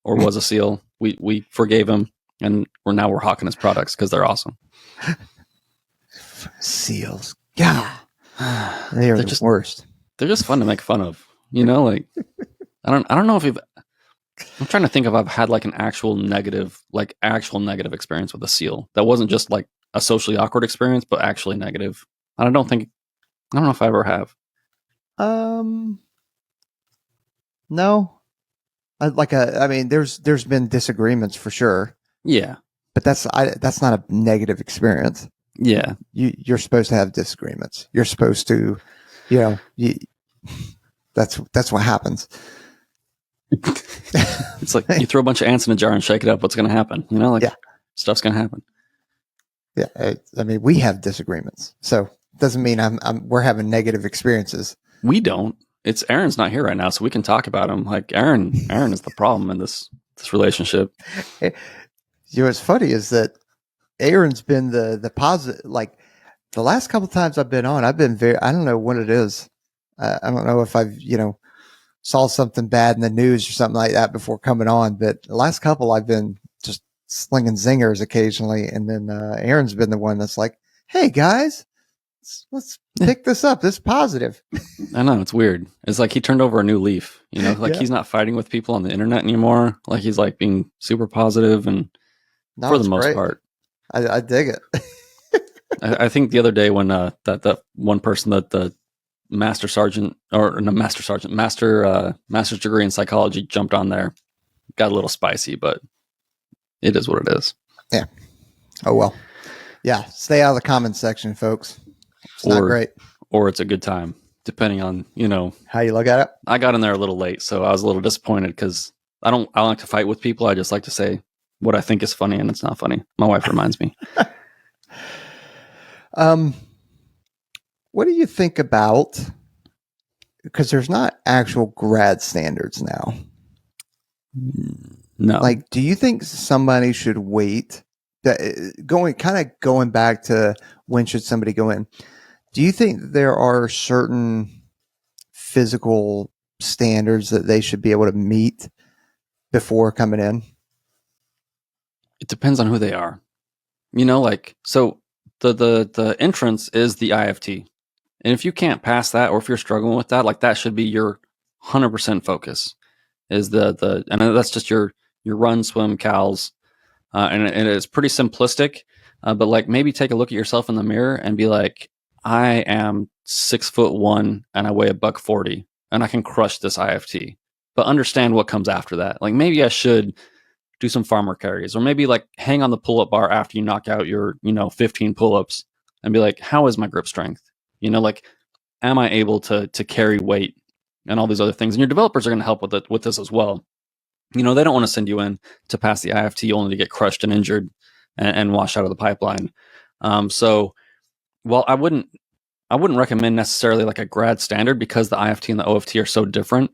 or was a SEAL, we forgave him, and we're hawking his products because they're awesome. SEALs. Yeah. They're the worst. They're just fun to make fun of, like, I don't know if I'm trying to think if I've had like an actual negative experience with a SEAL that wasn't just like a socially awkward experience, but actually negative. I don't know if I ever have. No. There's been disagreements for sure. Yeah. But that's not a negative experience. Yeah. You're supposed to have disagreements. You're supposed to, that's what happens. It's like you throw a bunch of ants in a jar and shake it up. What's going to happen? Stuff's going to happen. Yeah. We have disagreements. So it doesn't mean we're having negative experiences. We don't. It's Aaron's not here right now, so we can talk about him. Like Aaron is the problem in this relationship. What's funny is that Aaron's been the positive. Like the last couple of times I've been on, I've been I don't know what it is. I don't know if I've saw something bad in the news or something like that before coming on, but the last couple I've been just slinging zingers occasionally, and then Aaron's been the one that's like, "Hey guys, let's pick this up. This is positive." I know, it's weird. It's like he turned over a new leaf. He's not fighting with people on the internet anymore. Like he's like being super positive, and for the most part, I dig it. I think the other day when that one person that the master's degree in psychology jumped on there, got a little spicy, but it is what it is. Yeah. Oh well. Yeah. Stay out of the comment section, folks. It's not great. Or it's a good time, depending on how you look at it. I got in there a little late, so I was a little disappointed because I don't like to fight with people. I just like to say what I think is funny, and it's not funny. My wife reminds me. What do you think about, because there's not actual grad standards now? No. Like, do you think somebody should wait? Going back to when should somebody go in? Do you think there are certain physical standards that they should be able to meet before coming in? It depends on who they are. So the entrance is the IFT. And if you can't pass that, or if you're struggling with that, like that should be your 100% focus. Is and that's just your run, swim, cals, and it's pretty simplistic. But like maybe take a look at yourself in the mirror and be like, I am 6'1" and I weigh $140 and I can crush this IFT. But understand what comes after that. Like maybe I should do some farmer carries, or maybe like hang on the pull-up bar after you knock out your 15 pull-ups and be like, how is my grip strength? Like, am I able to carry weight and all these other things? And your developers are going to help with this as well. They don't want to send you in to pass the IFT only to get crushed and injured and washed out of the pipeline. So while I wouldn't I wouldn't recommend necessarily like a grad standard because the IFT and the OFT are so different.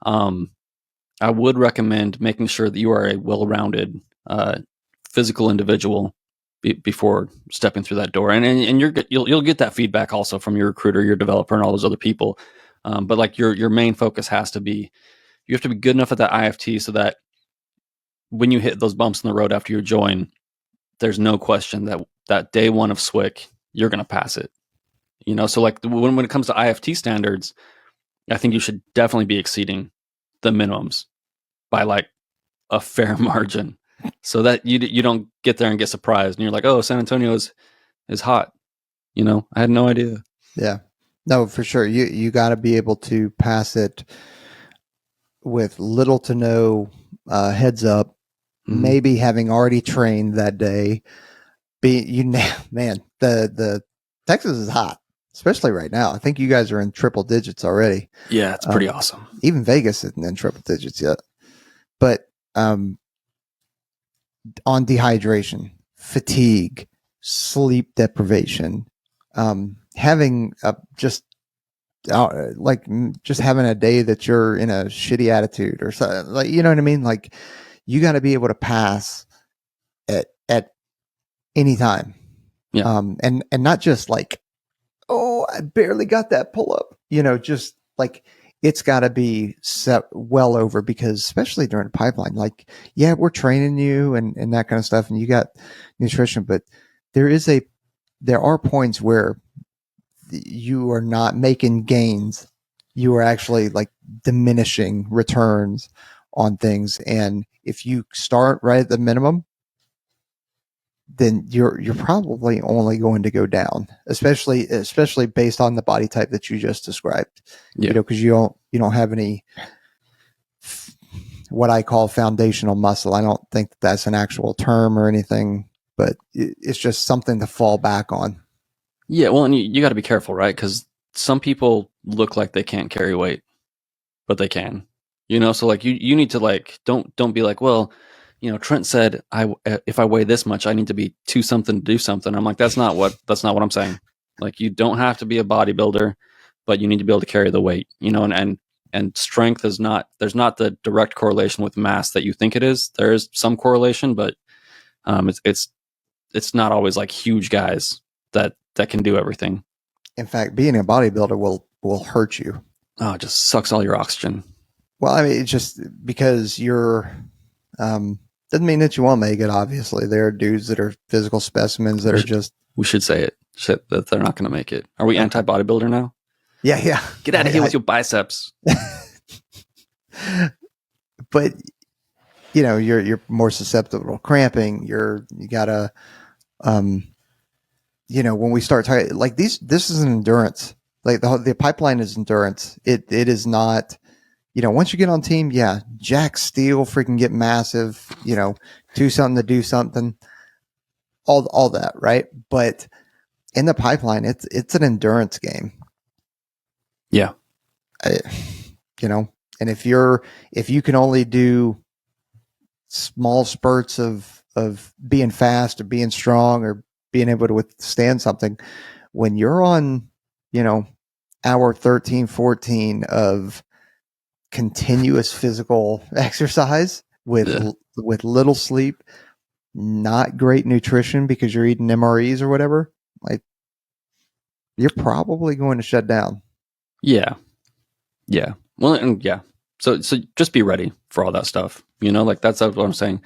I would recommend making sure that you are a well-rounded physical individual before stepping through that door, and you'll get that feedback also from your recruiter, your developer, and all those other people. But like your main focus has to be, you have to be good enough at that IFT so that when you hit those bumps in the road after you join, there's no question that day one of SWIC, you're going to pass it. So like when it comes to IFT standards, I think you should definitely be exceeding the minimums by like a fair margin, so that you don't get there and get surprised and you're like, oh, San Antonio is hot. I had no idea. Yeah, no, for sure. You got to be able to pass it with little to no heads up. Maybe having already trained that day. Man, the Texas is hot, especially right now. I think you guys are in triple digits already. Yeah, it's pretty awesome. Even Vegas isn't in triple digits yet. But on dehydration, fatigue, sleep deprivation, having just having a day that you're in a shitty attitude or something, like, you know what I mean? Like, you got to be able to pass at any time. Yeah. And not just like, oh, I barely got that pull up, just like, it's got to be set well over, because especially during a pipeline, like, yeah, we're training you and that kind of stuff, and you got nutrition, but there are points where you are not making gains. You are actually like diminishing returns on things. And if you start right at the minimum, then you're probably only going to go down, especially based on the body type that you just described. Yeah. Because you don't have any what I call foundational muscle. I don't think that's an actual term or anything, but it's just something to fall back on. Yeah, well, and you got to be careful, right? Because some people look like they can't carry weight, but they can. So like you need to like don't be like, well, Trent said if I weigh this much, I need to be 2 something to do something. I'm like, that's not what I'm saying. Like, you don't have to be a bodybuilder, but you need to be able to carry the weight. And strength is not, there's not the direct correlation with mass that you think it is. There is some correlation, but it's not always like huge guys that can do everything. In fact, being a bodybuilder will hurt you. Oh, it just sucks all your oxygen. Well, I mean, it's just because you're doesn't mean that you won't make it. Obviously, there are dudes that are physical specimens that are just. We should say it. That they're not going to make it. Are we anti-bodybuilder now? Yeah. Get out of here with your biceps. But you're more susceptible to cramping. You gotta, when we start talking like this is an endurance. Like the pipeline is endurance. It is not. Once you get on team, yeah, jack steel, freaking get massive. Do something to do something. All that, right? But in the pipeline, it's an endurance game. Yeah. And if you can only do small spurts of being fast or being strong or being able to withstand something, when you're on, hour 13, 14 of continuous physical exercise with little sleep, not great nutrition because you're eating MREs or whatever, like, you're probably going to shut down. Yeah. Well, and yeah. So just be ready for all that stuff. Like, that's what I'm saying.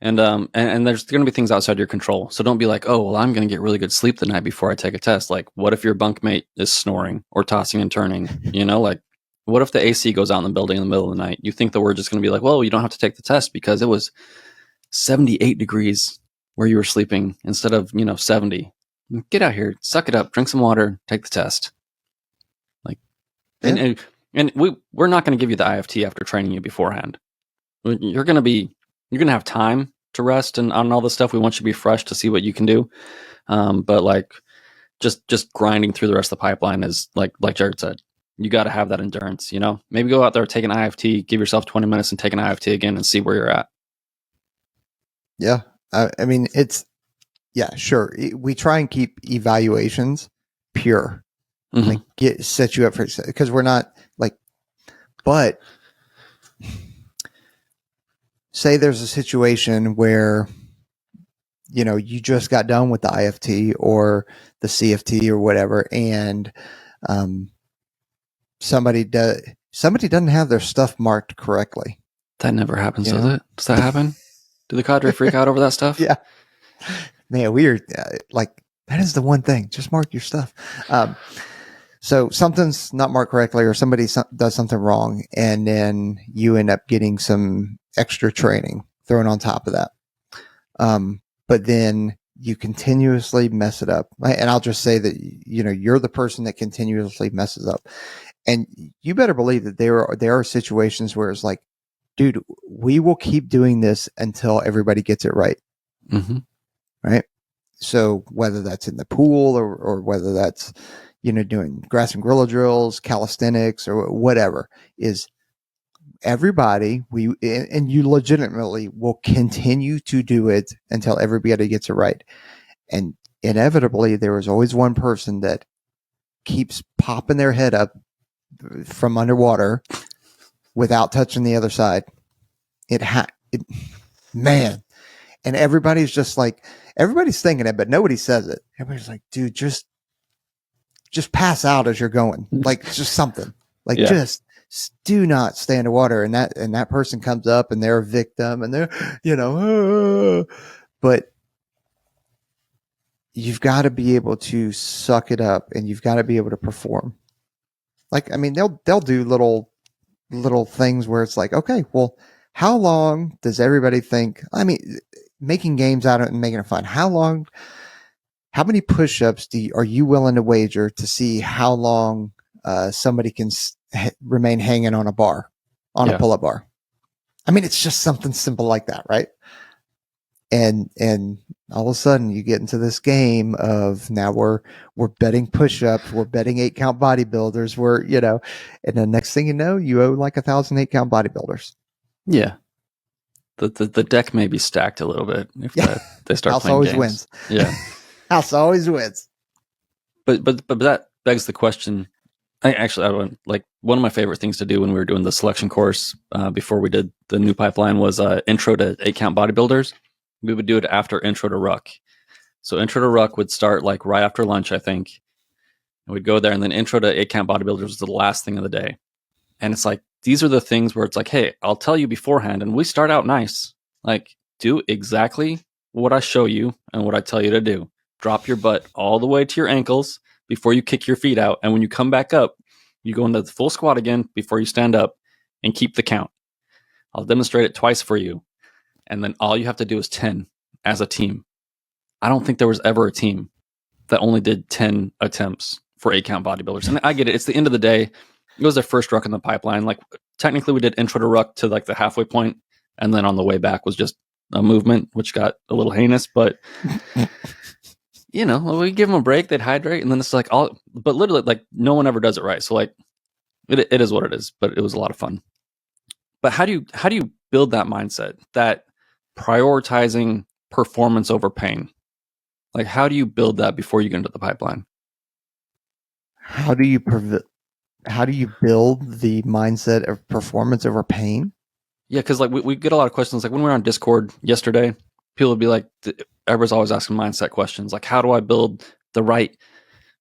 And there's going to be things outside your control. So don't be like, oh, well, I'm going to get really good sleep the night before I take a test. Like, what if your bunkmate is snoring or tossing and turning? Like, what if the AC goes out in the building in the middle of the night? You think that we're just going to be like, well, you don't have to take the test because it was 78 degrees where you were sleeping instead of 70. Get out here, suck it up, drink some water, take the test. Like, yeah. and we're not going to give you the IFT after training you beforehand. You're going to have time to rest and on all this stuff. We want you to be fresh to see what you can do. But like, just grinding through the rest of the pipeline is like Jared said, you got to have that endurance. Maybe go out there, take an IFT, give yourself 20 minutes and take an IFT again and see where you're at. Yeah. I mean, yeah, sure. We try and keep evaluations pure. like set you up for, because we're not like, but say there's a situation where, you know, you just got done with the IFT or the CFT or whatever, and somebody doesn't have their stuff marked correctly. That never happens, does it? Does that happen? Do the cadre freak out over that stuff? Yeah. Man, we are like, that is the one thing. Just mark your stuff. So something's not marked correctly, or somebody does something wrong, and then you end up getting some extra training thrown on top of that. But then you continuously mess it up. And I'll just say that, you know, you're the person that continuously messes up. And you better believe that there are situations where it's like, dude, we will keep doing this until everybody gets it right. Mm-hmm. Right. So whether that's in the pool or whether that's, you know, doing grass and gorilla drills, calisthenics, or whatever, is everybody, and you legitimately will continue to do it until everybody gets it right. And inevitably, there is always one person that keeps popping their head up from underwater without touching the other side. Man. And everybody's just like, everybody's thinking it, but nobody says it. Everybody's like, dude, just pass out as you're going. Like, just something. Like, just do not stay underwater. And that person comes up and they're a victim and they're, you know, but you've got to be able to suck it up, and you've got to be able to perform. Like, I mean, they'll do little things where it's like, okay, well, how long does everybody think? I mean, making games out of it and making it fun. How many push-ups are you willing to wager to see how long somebody can remain hanging on a bar, on a pull-up bar? I mean, it's just something simple like that, right? And all of a sudden you get into this game of, now we're betting push-ups, we're betting 8-count bodybuilders, we're, you know, and the next thing you know, you owe like 1,000 8-count bodybuilders. Yeah. The deck may be stacked a little bit if they start House playing always games. wins. Yeah. House always wins. But that begs the question. Like, one of my favorite things to do when we were doing the selection course before we did the new pipeline was intro to 8-count bodybuilders. We would do it after intro to ruck. So intro to ruck would start like right after lunch, I think. And we'd go there, and then intro to 8-count bodybuilders was the last thing of the day. And it's like, these are the things where it's like, hey, I'll tell you beforehand, and we start out nice. Like, do exactly what I show you and what I tell you to do. Drop your butt all the way to your ankles before you kick your feet out. And when you come back up, you go into the full squat again before you stand up, and keep the count. I'll demonstrate it twice for you. And then all you have to do is 10 as a team. I don't think there was ever a team that only did 10 attempts for 8-count bodybuilders. And I get it. It's the end of the day. It was their first ruck in the pipeline. Like, technically we did intro to ruck to like the halfway point, and then on the way back was just a movement, which got a little heinous, but you know, we give them a break, they'd hydrate, and then it's like but literally, like, no one ever does it right. So like, it is what it is, but it was a lot of fun. But how do you build that mindset, that prioritizing performance over pain? Like, how do you build that before you get into the pipeline? How do you build the mindset of performance over pain? Yeah, because like we get a lot of questions. Like when we were on Discord yesterday, people would be like, everybody's always asking mindset questions. Like, how do I build the right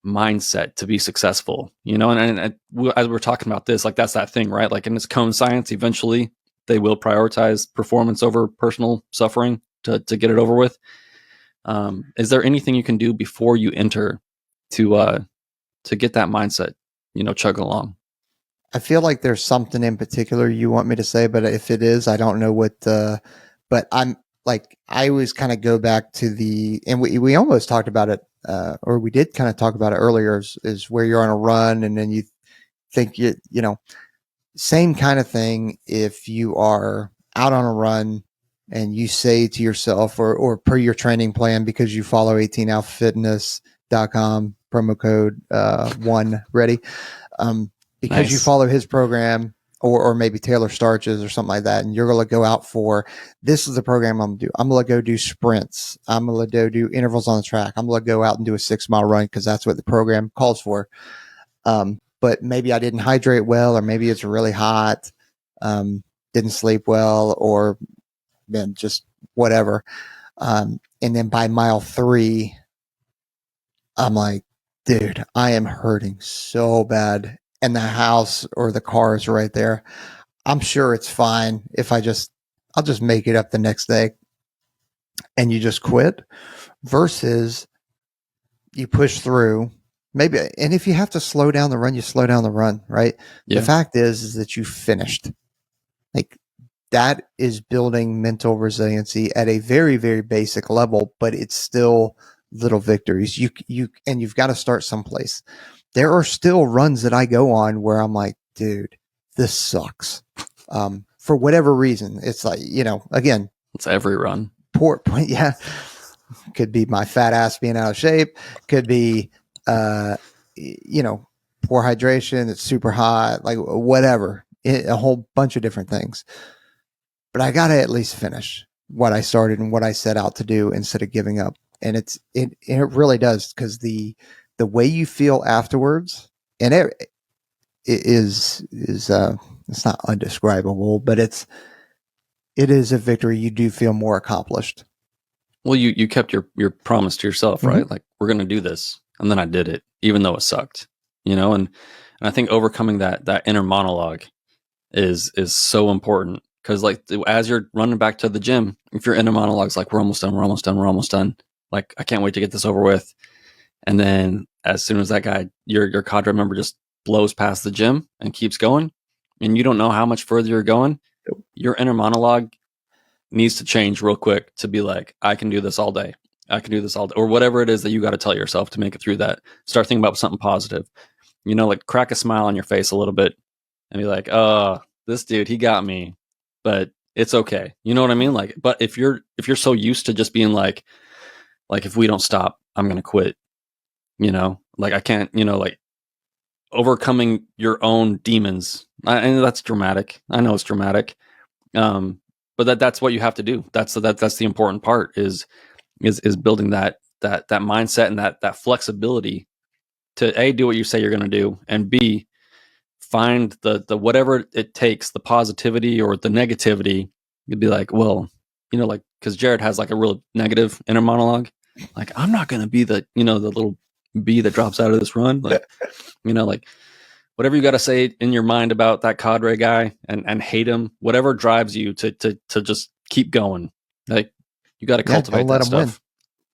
mindset to be successful? You know, and as we were talking about this, like, that's that thing, right? Like in this cone science, eventually they will prioritize performance over personal suffering to get it over with. Is there anything you can do before you enter to get that mindset, you know, chugging along? I feel like there's something in particular you want me to say, but if it is, I don't know what, but I'm like, I always kind of go back to and we almost talked about it, or we did kind of talk about it earlier, is where you're on a run and then you think you know, same kind of thing. If you are out on a run and you say to yourself, or per your training plan, because you follow 18outfitness.com, promo code 1 ready, because you follow his program, or maybe Taylor Starch's or something like that, and you're going to go out for, this is the program I'm going to do. I'm going to go do sprints. I'm going to go do intervals on the track. I'm going to go out and do a 6-mile run because that's what the program calls for. But maybe I didn't hydrate well, or maybe it's really hot, didn't sleep well, or then just whatever. And then by mile 3, I'm like, dude, I am hurting so bad. And the house or the car is right there. I'm sure it's fine if I'll just make it up the next day, and you just quit versus you push through. Maybe, and if you have to slow down the run, you slow down the run, right? Yeah. The fact is that you finished. Like, that is building mental resiliency at a very, very basic level, but it's still little victories. And you've got to start someplace. There are still runs that I go on where I'm like, dude, this sucks. For whatever reason, it's like, again, It's every run. poor, yeah, could be my fat ass being out of shape, could be, poor hydration, it's super hot, like whatever, a whole bunch of different things. But I got to at least finish what I started and what I set out to do instead of giving up. And it really does, because the way you feel afterwards, and it is it's not undescribable, but it is a victory. You do feel more accomplished. Well, you kept your promise to yourself, right? Like, we're going to do this. And then I did it, even though it sucked, and I think overcoming that inner monologue is so important. Because, like, as you're running back to the gym, if your inner monologue's like, we're almost done, we're almost done, we're almost done. Like, I can't wait to get this over with. And then as soon as that guy, your cadre member, just blows past the gym and keeps going, and you don't know how much further you're going, your inner monologue needs to change real quick to be like, I can do this all day. I can do this all day. Or whatever it is that you got to tell yourself to make it through that. Start thinking about something positive. Like, crack a smile on your face a little bit and be like, oh, this dude, he got me. But it's okay. You know what I mean? Like, but if you're so used to just being like if we don't stop, I'm gonna quit. Like, I can't. Like, overcoming your own demons. And that's dramatic. I know it's dramatic. But that's what you have to do. That's the important part is building that mindset and that flexibility to A, do what you say you're gonna do, and B, find the whatever it takes, the positivity or the negativity. You'd be like, well, like, because Jared has like a real negative inner monologue. Like, I'm not going to be the little bee that drops out of this run. Like, like, whatever you got to say in your mind about that cadre guy and hate him, whatever drives you to just keep going. Like, you got to cultivate don't let that him stuff. win.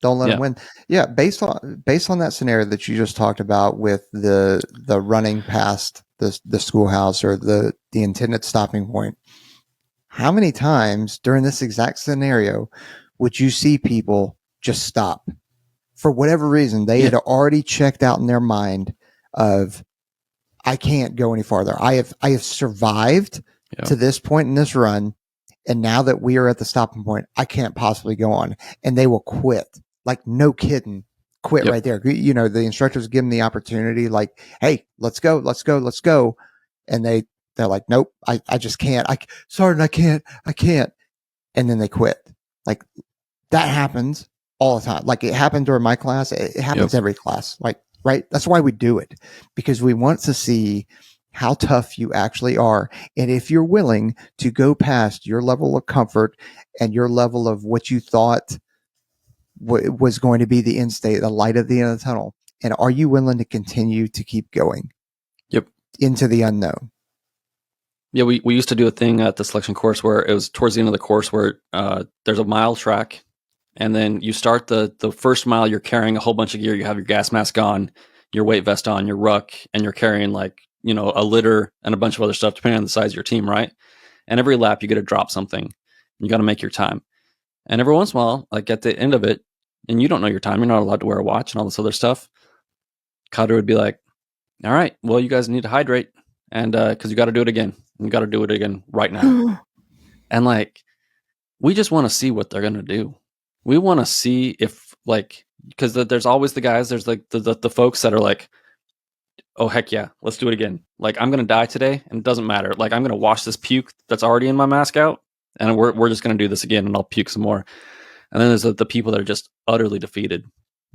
Don't let him win. Yeah, based on that scenario that you just talked about with the running past the schoolhouse or the intended stopping point, how many times during this exact scenario would you see people just stop for whatever reason? They had already checked out in their mind of, I can't go any farther. I have survived to this point in this run, and now that we are at the stopping point, I can't possibly go on. And they will quit. Like, no kidding, quit right there. The instructors give them the opportunity, like, hey, let's go. And they're like, nope, I just can't. Sergeant, I can't. And then they quit. Like, that happens all the time. Like, it happened during my class. It happens every class. Like, right. That's why we do it, because we want to see how tough you actually are. And if you're willing to go past your level of comfort and your level of what you thought was going to be the end state, the light at the end of the tunnel, and are you willing to continue to keep going into the unknown? Yeah, we used to do a thing at the selection course where it was towards the end of the course where there's a mile track, and then you start the first mile, you're carrying a whole bunch of gear. You have your gas mask on, your weight vest on, your ruck, and you're carrying like, a litter and a bunch of other stuff depending on the size of your team, right? And every lap you get to drop something. You got to make your time. And every once in a while, like at the end of it, and you don't know your time, you're not allowed to wear a watch and all this other stuff, Cadre would be like, all right, well, you guys need to hydrate, and because you got to do it again. You got to do it again right now. And like, we just want to see what they're going to do. We want to see if, like, because there's always the guys, there's like the folks that are like, oh, heck yeah, let's do it again. Like, I'm going to die today and it doesn't matter. Like, I'm going to wash this puke that's already in my mask out, and we're just going to do this again, and I'll puke some more. And then there's the people that are just utterly defeated.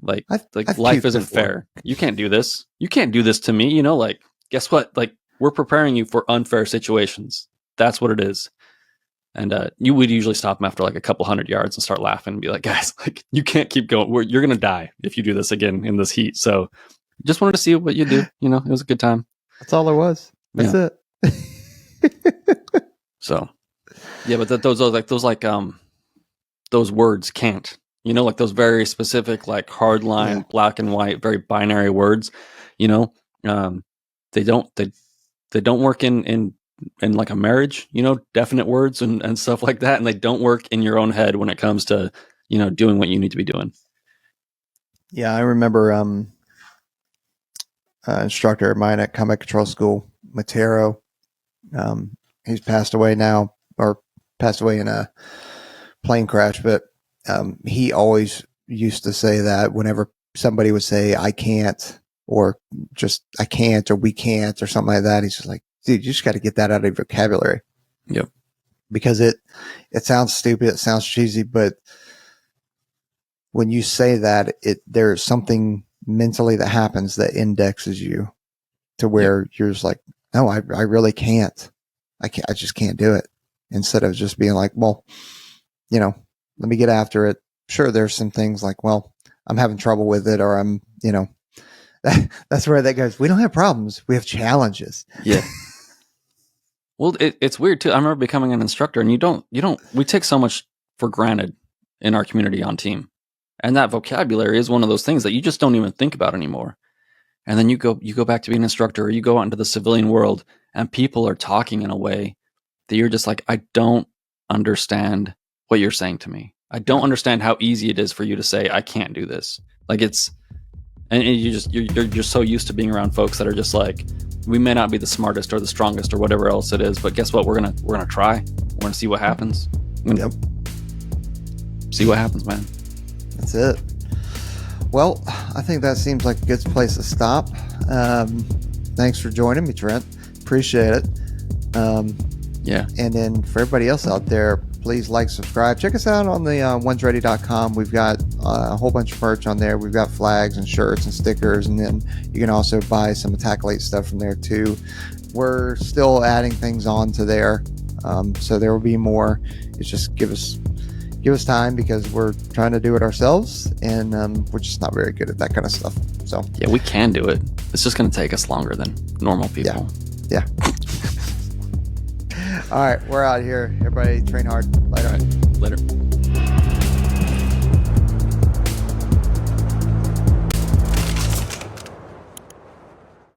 Like I've life puked isn't before. fair. You can't do this. You can't do this to me. You know, like, guess what? Like, we're preparing you for unfair situations. That's what it is. And you would usually stop them after like a couple 100 yards and start laughing and be like, guys, like, you can't keep going. You're going to die if you do this again in this heat. So just wanted to see what you do. You know, it was a good time. That's all there was. That's it. So, yeah, but those words can't, you know, like those very specific, like hard line, black and white, very binary words, you know, they don't work in like a marriage, you know, definite words and stuff like that. And they don't work in your own head when it comes to, you know, doing what you need to be doing. Yeah. I remember, instructor of mine at combat control school, Matero, he's passed away now, or passed away in a plane crash, but he always used to say that whenever somebody would say I can't, or just I can't, or we can't, or something like that, he's just like, dude, you just got to get that out of your vocabulary. Yep. Because it sounds stupid, it sounds cheesy, but when you say that, there's something mentally that happens that indexes you to where you're just like, no, I really can't. I just can't do it. Instead of just being like, well, you know, let me get after it. Sure, there's some things like, well, I'm having trouble with it, or I'm, you know, that's where that goes. We don't have problems. We have challenges. Yeah. Well, it's weird too. I remember becoming an instructor, and we take so much for granted in our community on team. And that vocabulary is one of those things that you just don't even think about anymore. And then you go back to being an instructor, or you go out into the civilian world, and people are talking in a way that you're just like, I don't understand what you're saying to me. I don't understand how easy it is for you to say, I can't do this. Like and you're just so used to being around folks that are just like, we may not be the smartest or the strongest or whatever else it is, but guess what? We're gonna try. We're gonna see what happens. Yep. See what happens, man. That's it. Well, I think that seems like a good place to stop. Thanks for joining me, Trent. Appreciate it. Yeah. And then for everybody else out there, please like, subscribe. Check us out on the onesready.com. We've got a whole bunch of merch on there. We've got flags and shirts and stickers, and then you can also buy some Attack Late stuff from there too. We're still adding things on to there, so there will be more. It's just give us time, because we're trying to do it ourselves, and we're just not very good at that kind of stuff. So yeah, we can do it. It's just going to take us longer than normal people. Yeah. All right, we're out here. Everybody train hard. Later. All right, later.